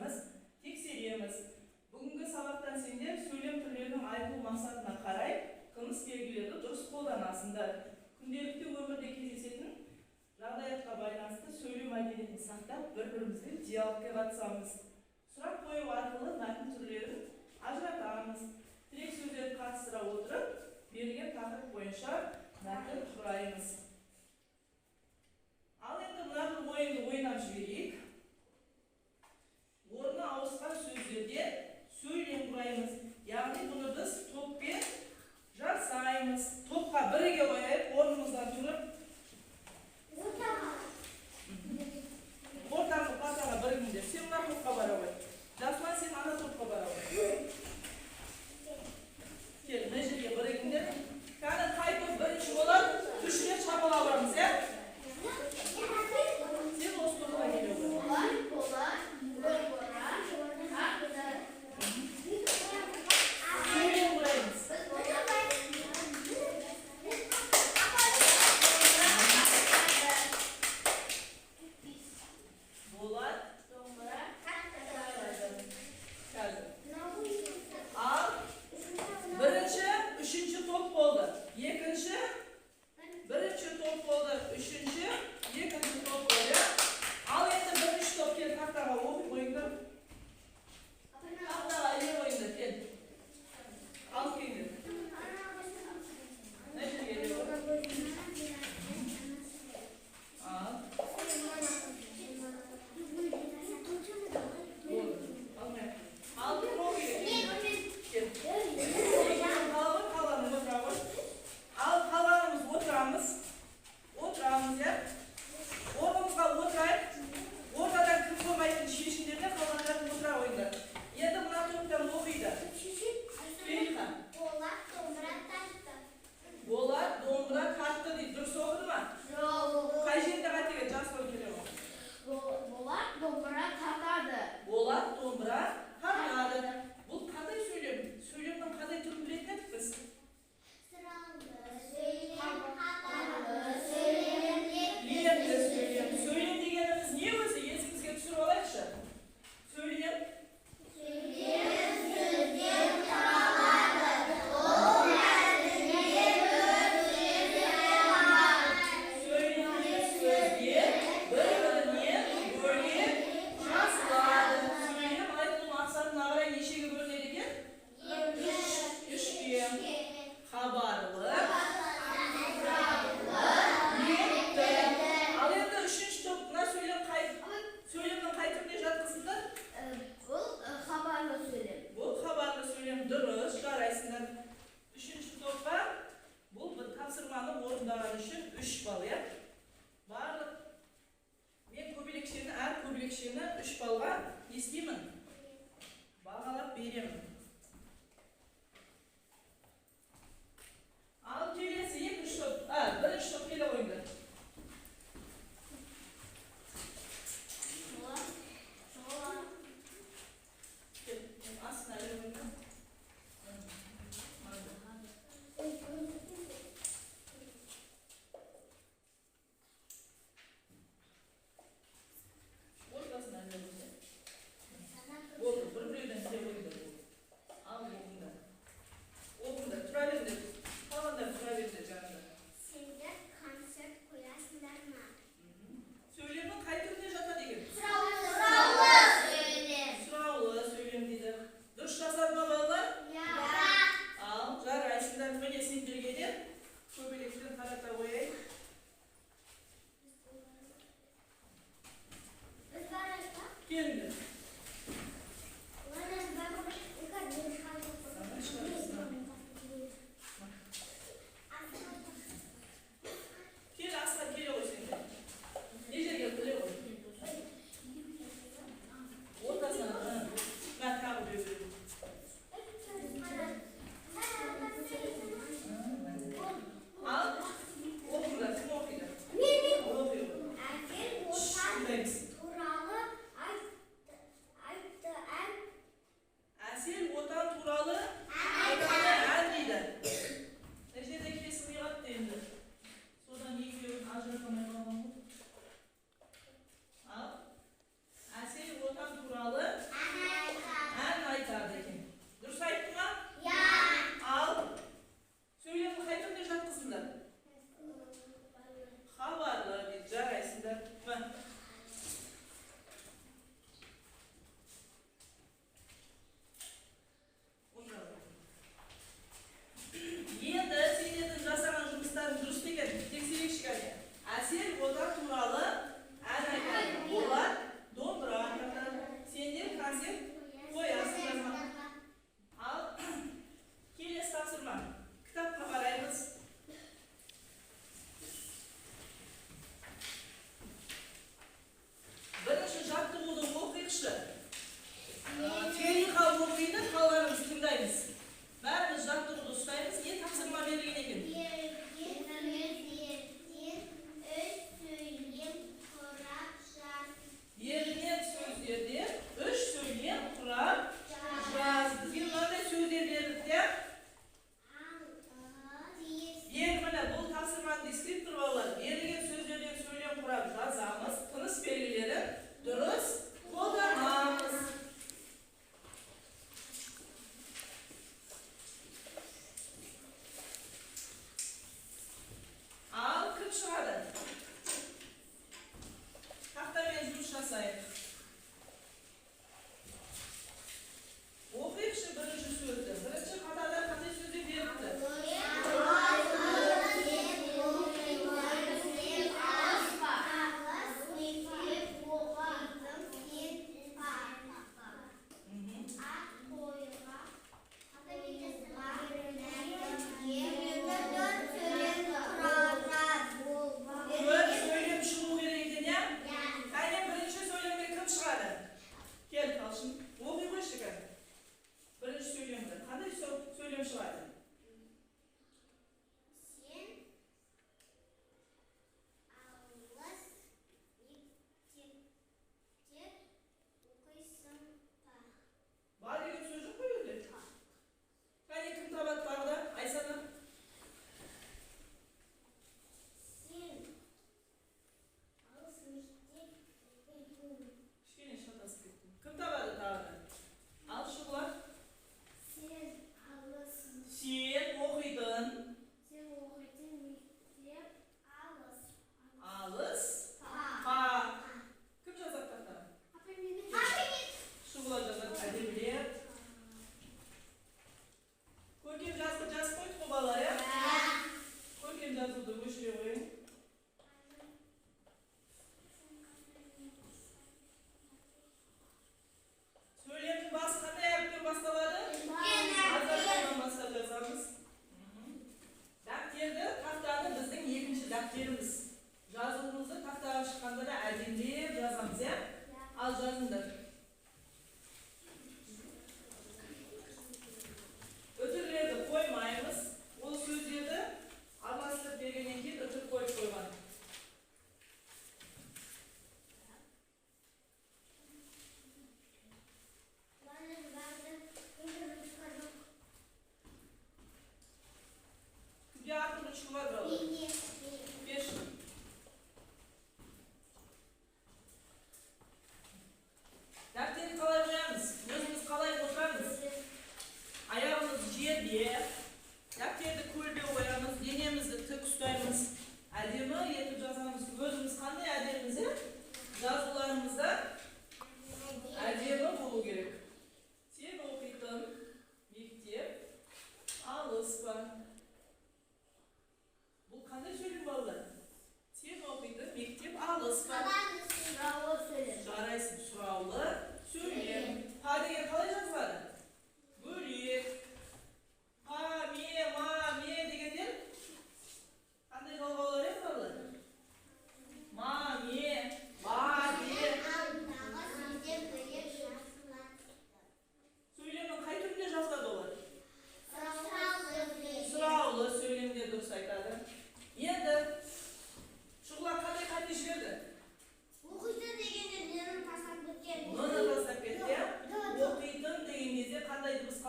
тапсырамыз, тексереміз. Бүгінгі сабақтан сендер сөйлем түрлерінің айтылу мақсатына қарай қылмыс белгілерді дұрыс қолданасыңдар. Күнделікті өмірде кездесетін жағдаятқа байланысты сөйлеу мәдениетін сақтап, бір-бірімізбен диалогқа қатысамыз. Сұрақ қою арқылы мәтін түрлерін ажыратамыз. Тірек сөздерді қатыстыра отырып, берілген тақырып бойынша мәтін құраймыз. Ал енді мына бір ойынды ойнап жіберейік. Орны ауысқан сөздерде сөйлем құраймыз. Яғни бұны біз топпен жасаймыз. Топқа біріге қойып, орнымыздан тұрып, ортаңғы партаға бірігіңдер. Сен мына топқа бара ғой. Жасұлан, сен ана топқа бара ғой. Кел, мына жерге бірігіңдер. Кәні қай топ бірінші болады, үшіне шапалап аламыз, иә? Сен осы топқа келе ғой.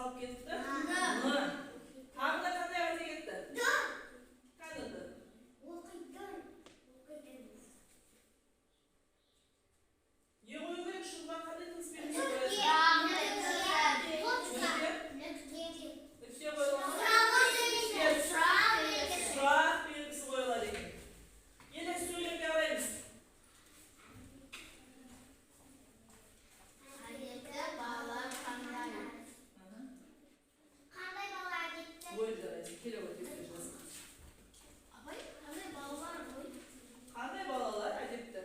қалып кетті? Ны. Тағына қандай қате кетті? Қайдағы? Не қою керек? Шұғыға қандай тыныс бермесе қоясың? Нүкте қойылған. Сұрақ белгісі қойылады екен. Енді сөйлемге қараймыз. Ой, жарайсың. Келе ғой, тезірек жазсын. Қандай балалар әдепті?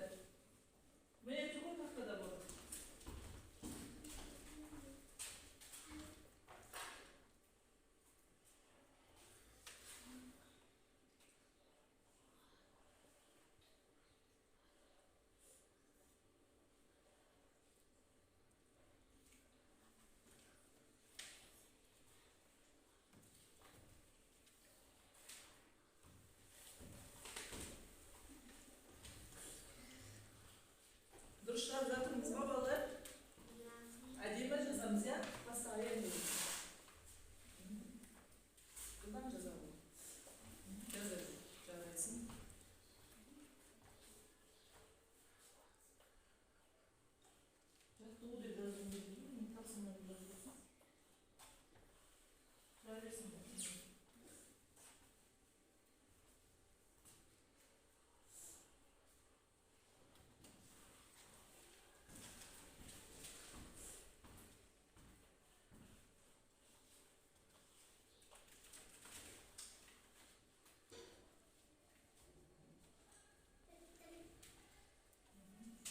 Міне тұғын тақтада бұл. Дұрыстап жатырмыз ба балалар? Әдемі жазамыз, я? Басқа аяқ емес. Бұдан жазамын. Жазады. Жарайсың. Жаттығу деп жаздым деп жүрмін. Тапсырма деп жаздым. Жарайсың.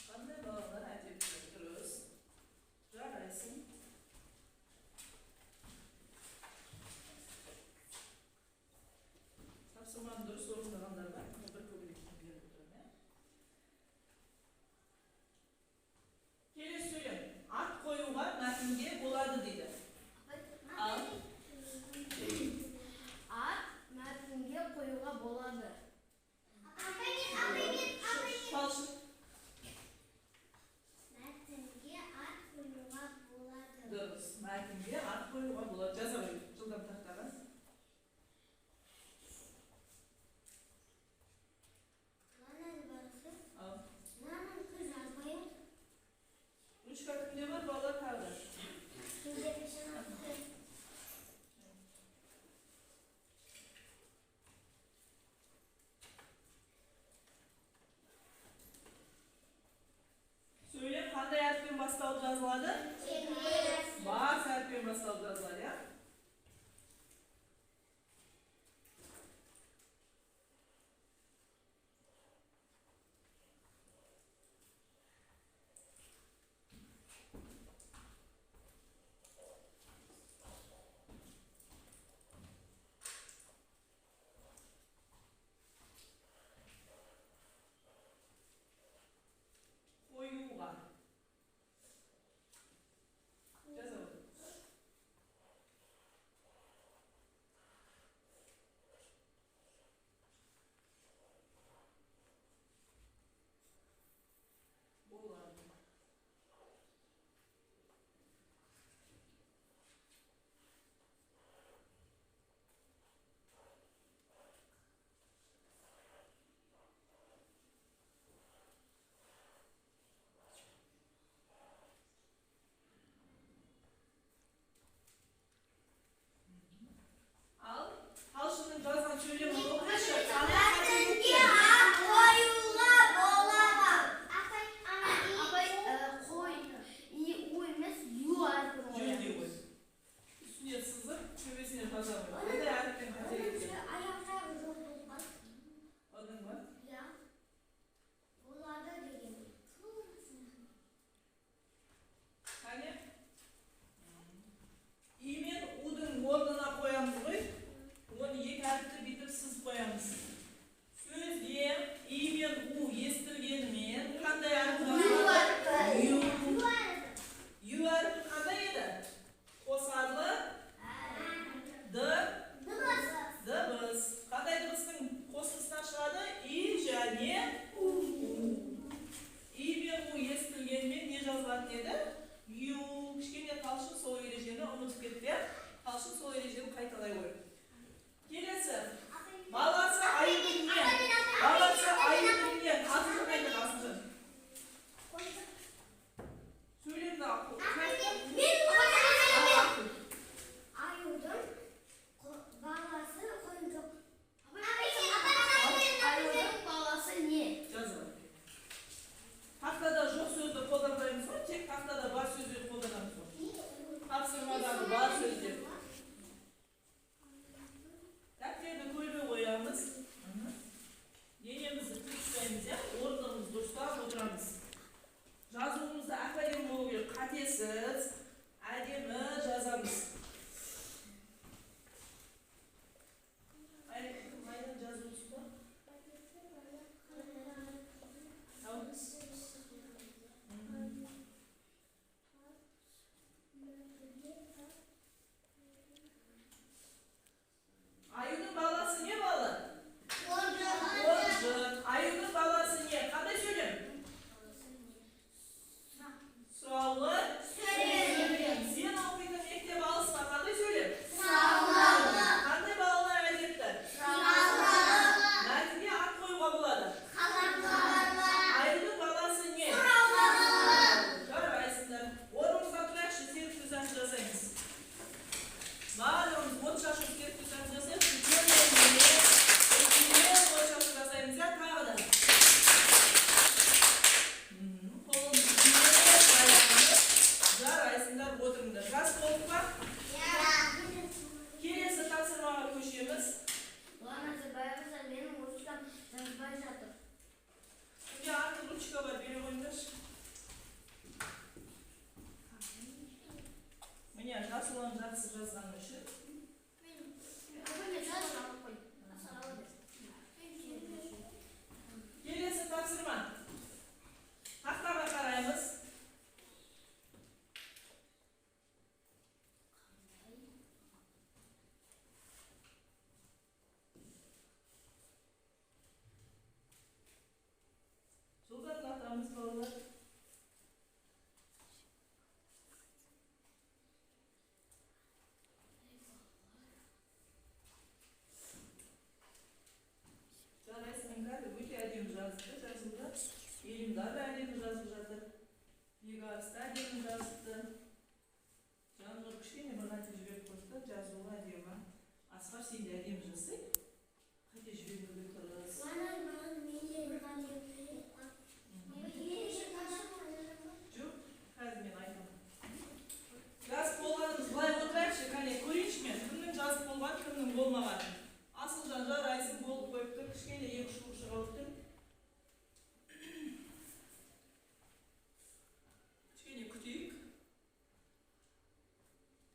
Қандай балалар әдепті? Дұрыс. Жарайсың. Тапсырманы дұрыс орындағандарға бір көбелектен беріп отырмын, иә? Келесі сөйлем. Ат қоюға мәтінге болады дейді. Ал Ат мәтінге қоюға болады. шалшын. Дұрыс. Мәтінге ат қоюға болады. Жаза қой. Жылдам тақтаға. Ал. Ручка кімде бар? Балалар тағы. Söyle qanday harfpен басталып жазылады? Бас harfпен басталып жазылады, ya? Қоюға. Барлығымыз отшашу керек десеңіз жасаймыз. Көмейіне, өкпеге отшашу жасаймыз, ja, тағы да. Қолымызды күймелеп, байланып, жарайсыңдар, отырыңдар. Жас болып па? Келесі тапсырмаға көшеміз. Нұрлан Назарбаева менің ручкам жазбай жатыр. Міне артық ручка бар, бере қойыңдаршы. Міне жасылын жақсы жазған үшін. Келесі тапсырма. Тақтаға қараймыз. Жылдамдатамыз балалар. Жарайсың, кәді өте әдемі жазды, жазылды. Елімдар да әдемі жазып жатыр. Бегарыс та әдемі жазыпты. Жанғыр кішкене бір қате жіберіп қойды, жазуға әдемі. Асқар сен де әдемі жазсай. Қате жібермеуге тырыс. Жоқ, қазір мен айтамын. Жазып болғанымыз былай отырайықшы, кәне көрейінші мен, кімнің жазып болған, кімнің болмаған. Асылжан жарайсың болып қойыпты, кішкене екі шуғышы қалыпты. Кішкене күтейік.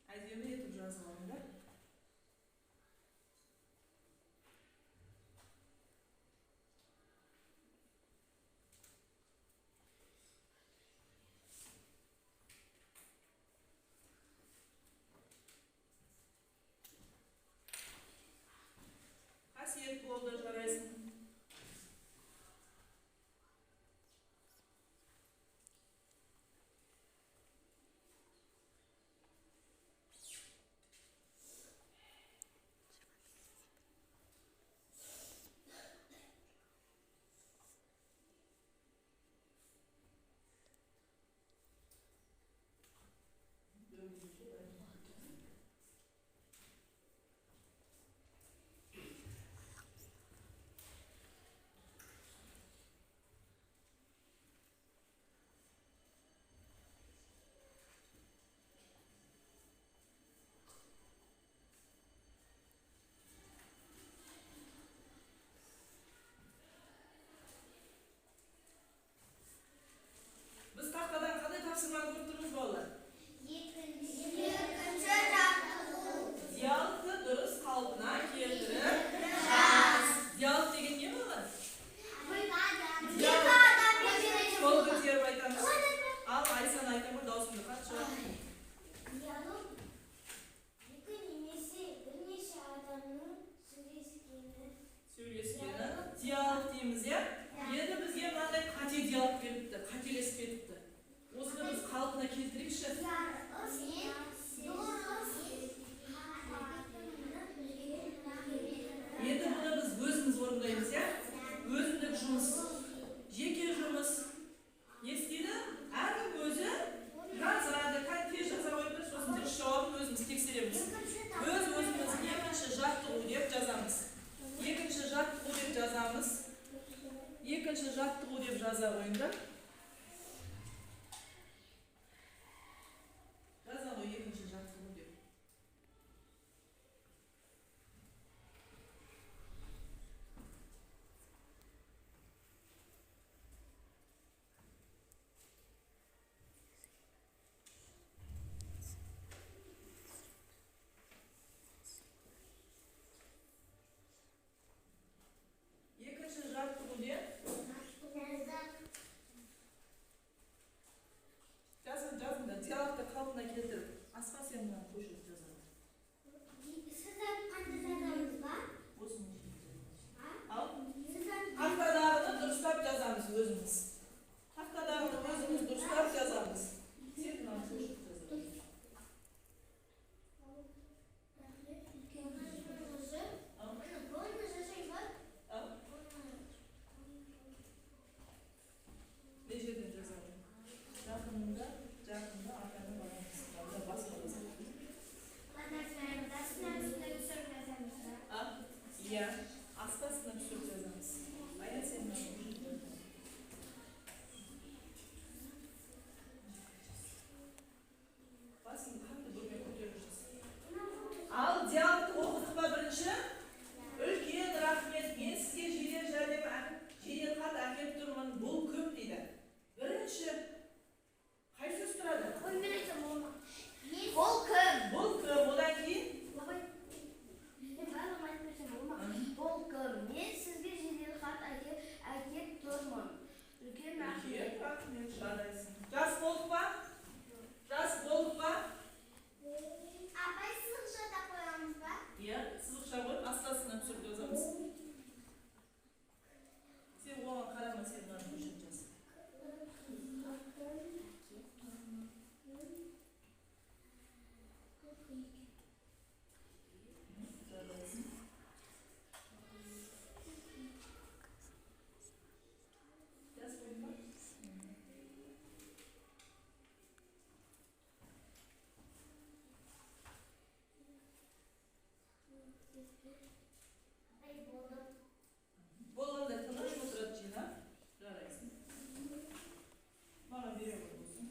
Әдемі етіп жазып алыңдар. Қасиет болды, жарайсың. Болгонда тыныш отурат жыйнап жарайсың. Мага бере болсун.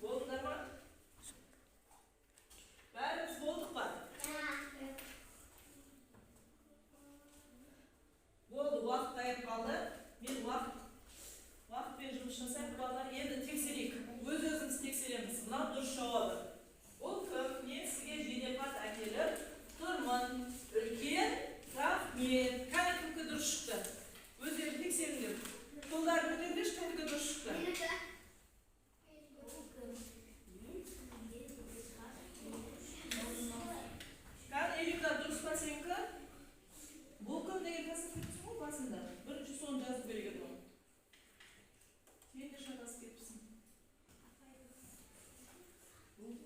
Болдуңдар ма? Бәріміз болдық па? Болды, уақыт аяп қалды. Мен уақытпен жұмыс жасайық балалар. Енді тексерейік. Өз-өзіміз тексереміз. Мынау дұрыс жауабы. Бұл кім? Мен сізге жедел-хат әкеліп тұрмын. Үлкен рахмет. Қане кімге дұрыс шықты? Өздерің тексеріңдер. Қолдарын көтеріңдерші, кімге дұрыс шықты? Kan Elif'ler dürüst pasenka. Bu kım neye kasıp etsin o basında? Birinci son жазып берген onu. Sen de şakası etmişsin. Bu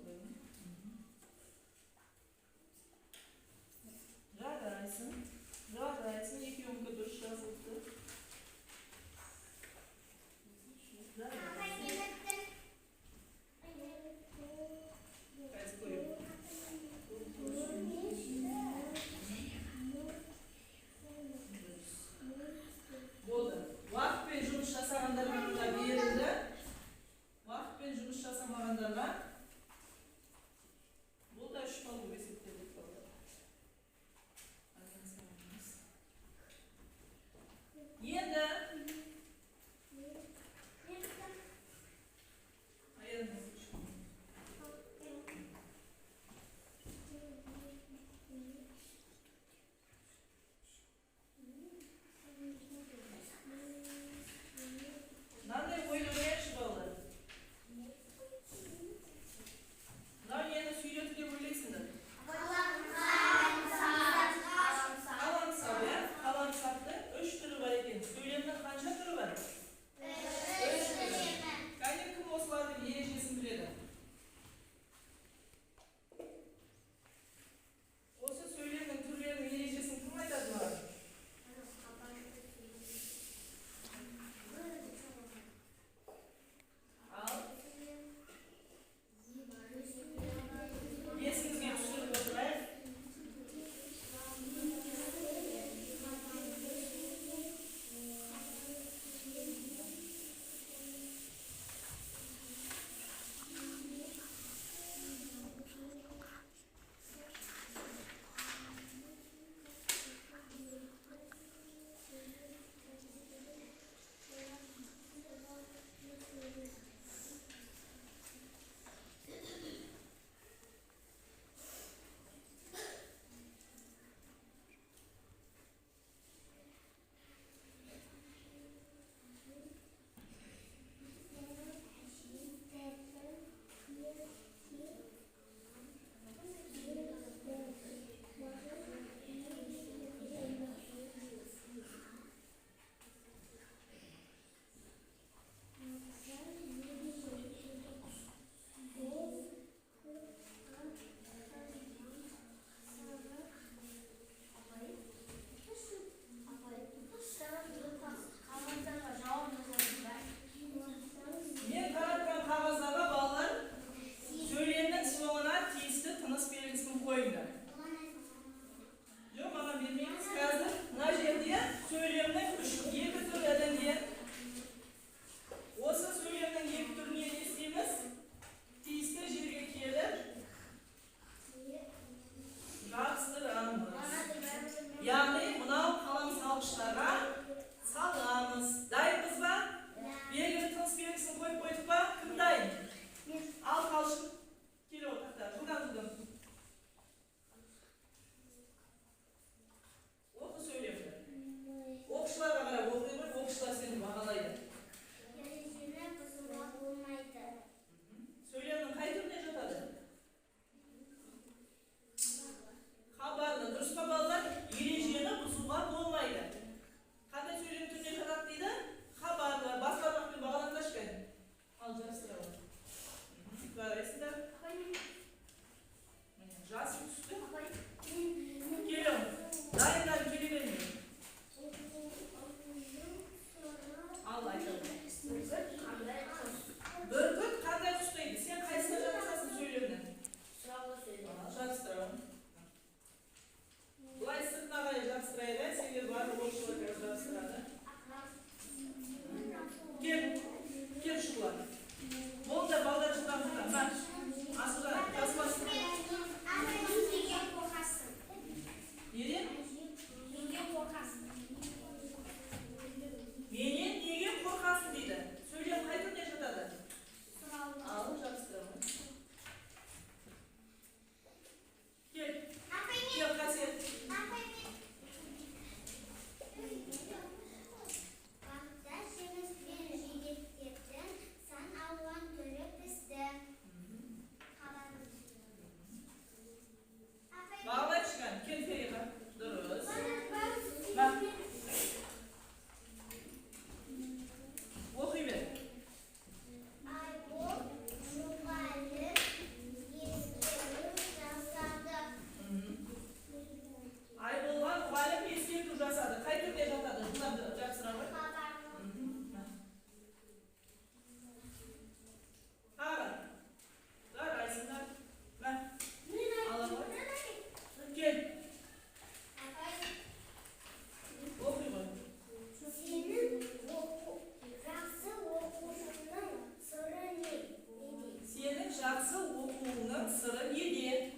Жапсыры 7.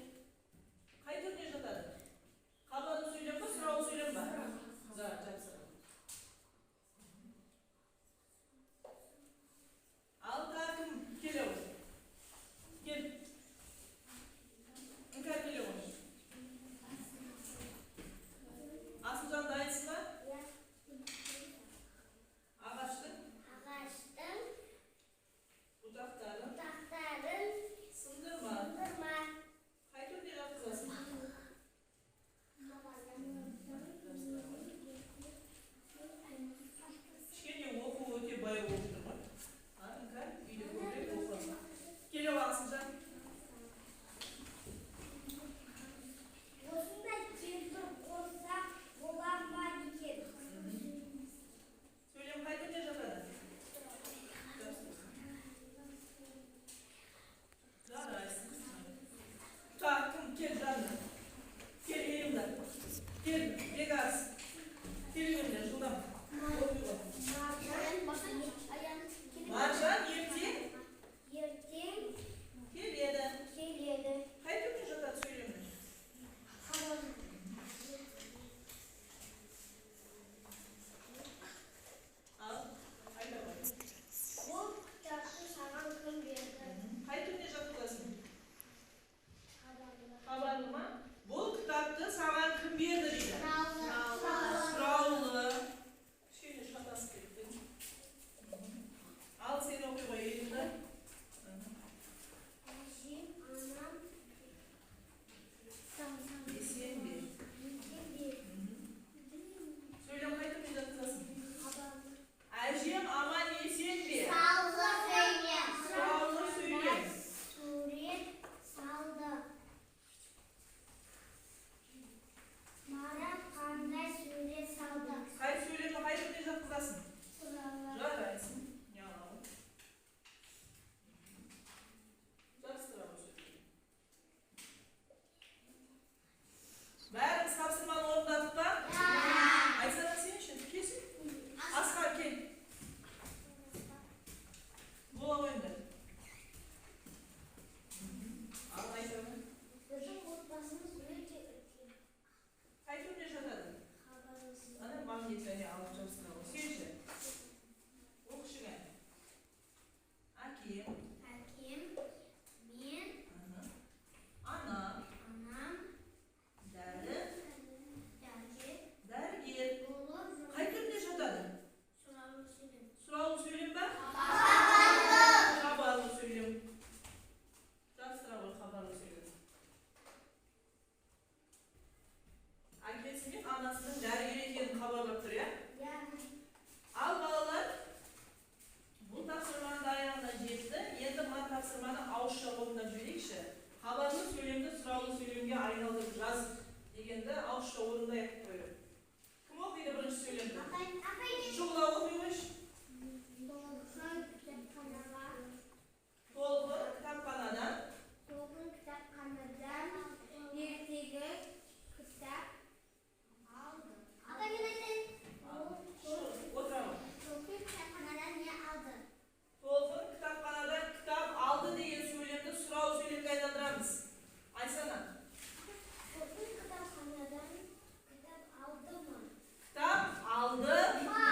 Қай түріне жатады? Хабарлы сөйлем ба, сұраулы сөйлем ба? Жапсыры. Ал кім келе ғой? Кел. Іңкәр келе ғой. Асылжанды айтсын ба? Ағаштың бұтақтарын сындырма. Қай түрде жатқызасың? Кішкене оқу өте бай болып тұр ғой. Іңкәр үйде көбірек оқы. Келе ғой Асылжан. Сөйлем қай түрде жатады? Жарайсың. Так, кім кел жанды. Кел елімді. Кел, бегас. Кел елімді, жылдам. Маржан ертең келеді. Қай түрде жатады сөйлемді? Ал, айта ғой. Қай түрде жатқызасың? Хабарлы ма? Бұл кітапты саған кім берді дейді? Сұраулы. Кішкене шатасып кеттің. Ал сен оқи ғой еліңді. Есенбе. Сөйлем қай түрде жатқызасың? Әжем аман есен бе? Сұраулы сөйлем. Қай сөйлемді қай түрде жатқызасың? Жарайсың. Яу. Жақсырақ сөйлем. Бәріміз тапсырманы орындадық па? Айсана сен үшін келсін. Асқар кел. Бола ойындар. Ал айтамын. Қай түрде жатады? Ана магнит және алып жабыстыра ғой. Сенші. Оқшыға. Әкем. Анам. Дәрігер. Қай түрде жатады? Сұраулы сөйлем ба? Хабарлы сөйлем. Жабыстыра ғой хабарлы сөйлем. Әкесі мен анасының дәрігер екенін хабарлап тұр, я? Ал балалар, бұл тапсырманың да аяғына жетті. Енді мына тапсырманы ауызша орындап жіберейікші. Хабарлы сөйлемді сұраулы сөйлемге айналдырып жаз дегенді ауызша орындайық қойып. Кім оқиды бірінші сөйлемді? Шұғыла оқи қойшы. Толқын кітапханадан отыра ғой. Толқын кітапханадан кітап алды деген сөйлемді сұраулы сөйлемге айналдырамыз. Айсана. Кітап алды ма?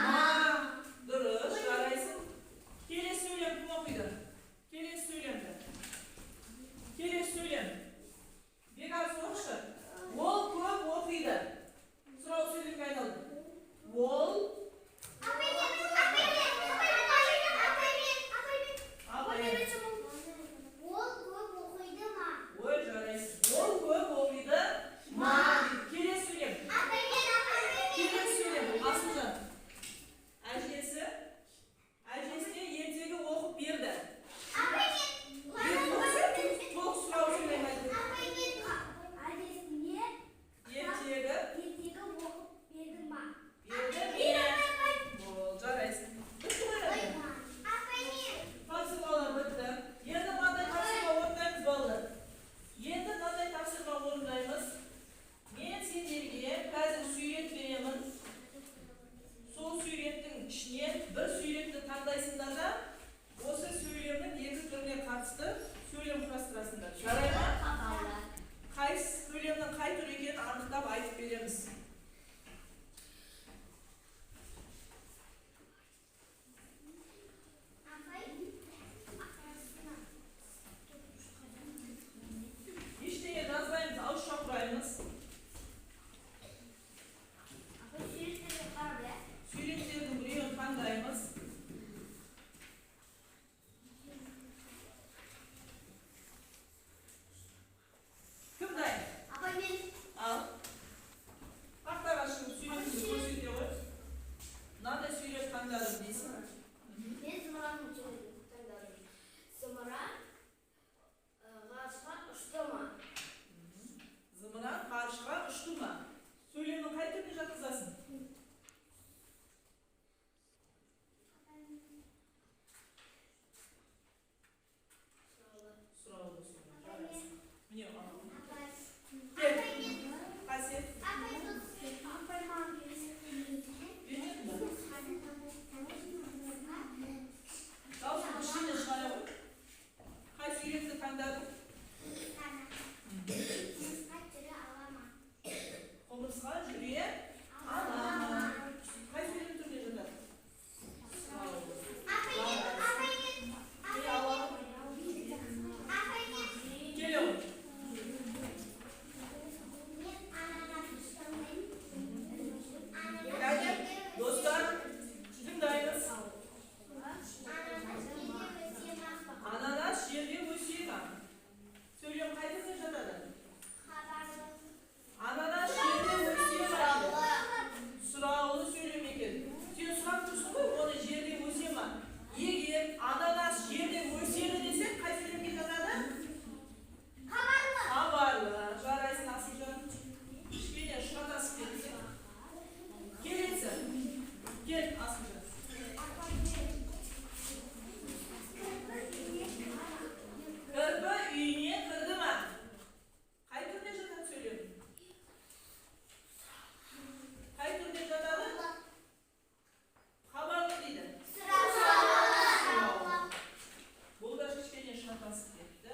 basıp ketdi.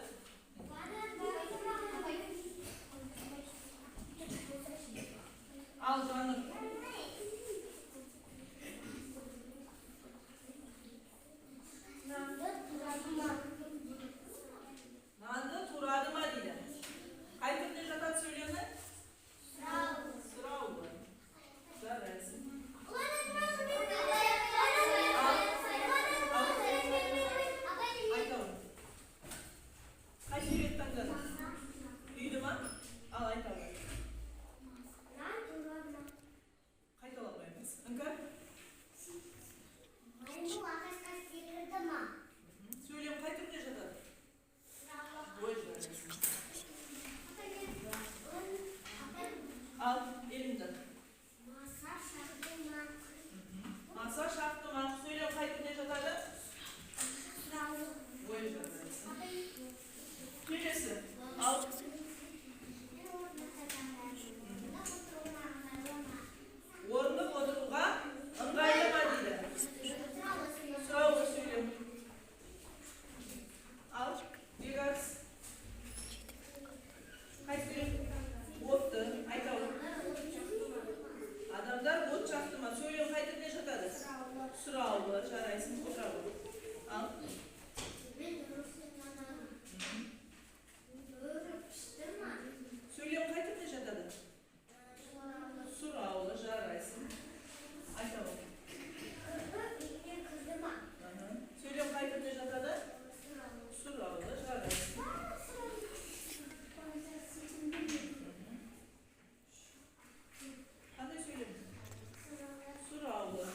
Al canım. Nandı turadıma deydi. Qaytib ne jatat söyleyeni? Sırav bu. Жарайсың. Айтамын. Қай сурет таңдадың? Үйді ма? Ал айта бер. Қайталап қоямыз. Іңкәр? Сөйлем қай түрде жатады? Ой, жарайсың. Ал, елімді. Маса шақты мақ. Сөйлем қай түрде жатады? Ой, жарайсың. Келесі. Ал. Орындық отыруға ыңғайлы ма дейді? Сұрауы сөйлем. Ал, бегарс. Қай сөйлем? Отты. Айтауы. Адамдар от жақты ма? Сөйлем қай түрде жатады? Сұраулы. Жарайсың. Отырауы. Ал. Сөйлем қай түрде жатады? Сұраулы. Жарайсың. Айтауы. Сөйлем қай түрде жатады? Сұраулы. Жарайсың. Қандай сөйлем? Сұраулы.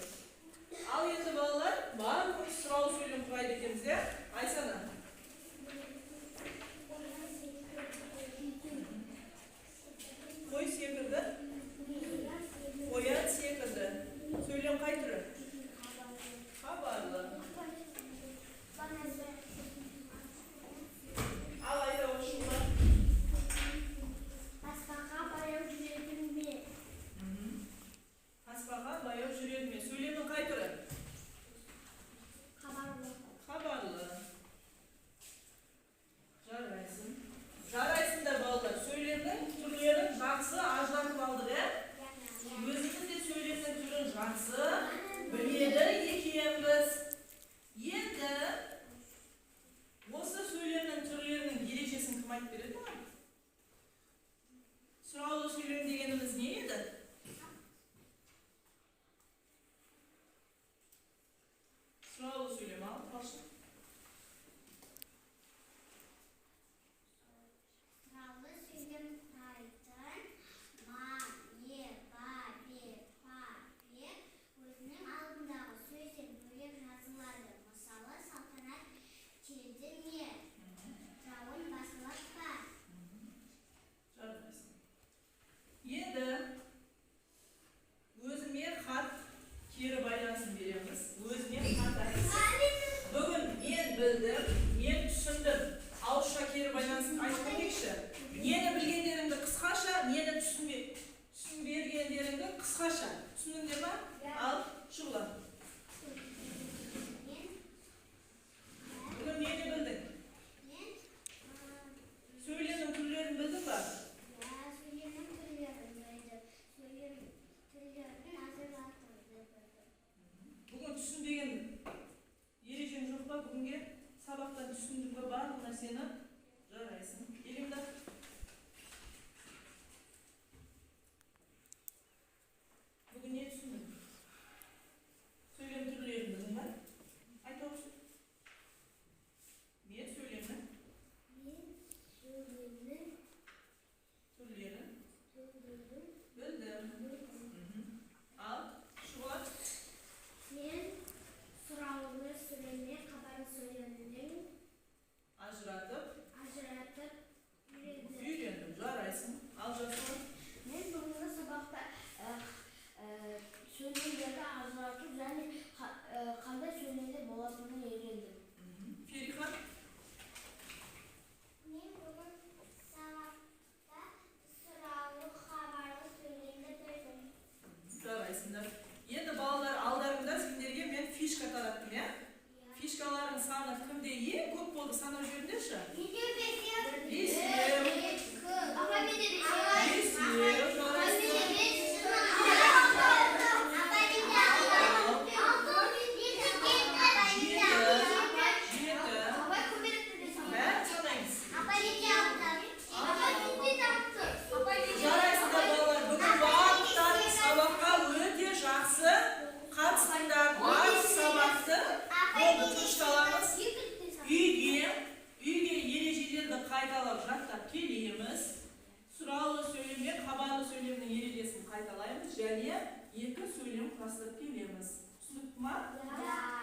Ал енді балалар, барлығымыз сұраулы сөйлем құрайды екенбіз, иә? Айсана. Қой секірді. Қоян секірді. Сөйлем қай түрі? Хабарлы. Ал айта оқшылы. Таспаға баяу жүреді ме? Сөйлемнің қай түрі? Хабарлы. Жарайсың. Жарайсыңдар балалар. Сөйлемнің түрлерін жақсы ажыратып алдық, ә? Өзіміз де сөйлемнің түрін жақсы біледі екенбіз. Енді осы сөйлемнің түрлерінің ережесін кім айтып береді ма? Сұраулы сөйлем дегеніміз не еді? Сұраулы сөйлем ал, қалшы. Жарайсың. Енді өзіме хат кері байланысын береміз. Өзіме хат айтсын. Бүгін мен білдім, мен түсіндім. Ауызша кері байланысын айтып кетейікші. Нені білгендеріңді қысқаша, нені түсінбергендеріңді қысқаша. Түсіндіңдер ма? Ал, шұғыла. Бүгін нені білдің? Сөйлемнің түрлерін білдің ба? Бүгін түсінбеген ережең жоқ па? Бүгінге сабақтан түсіндің ба? Барлық нәрсені жарайсың. Елімді. Бүгін не түсіндің? Сөйлем түрлерін білдің ба? Айта оқшы. Мен сөйлемнің түрлерін білдім. Ал, шұғылат. Мен сұраулы сөйлемге хабарлы сөйлемнің Ажыратып айтыңызшы. Бесеу. Бесеу. Апа менде бесеу. Бесеу. Жарайсыз. Жарайсыздар балалар, бүгін барлықтар сабаққа өте жақсы қатыстыңдар. Барлық сабақты болды тынышталамыз. Үйге ережелерді қайталап жаттап келеміз. Сұраулы сөйлем мен хабарлы сөйлемнің ережесін қайталаймыз және екі сөйлем құрастырып келеміз. Түсінікті ма?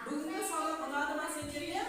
Бүгінгі сабақ ұнады ма сендерге?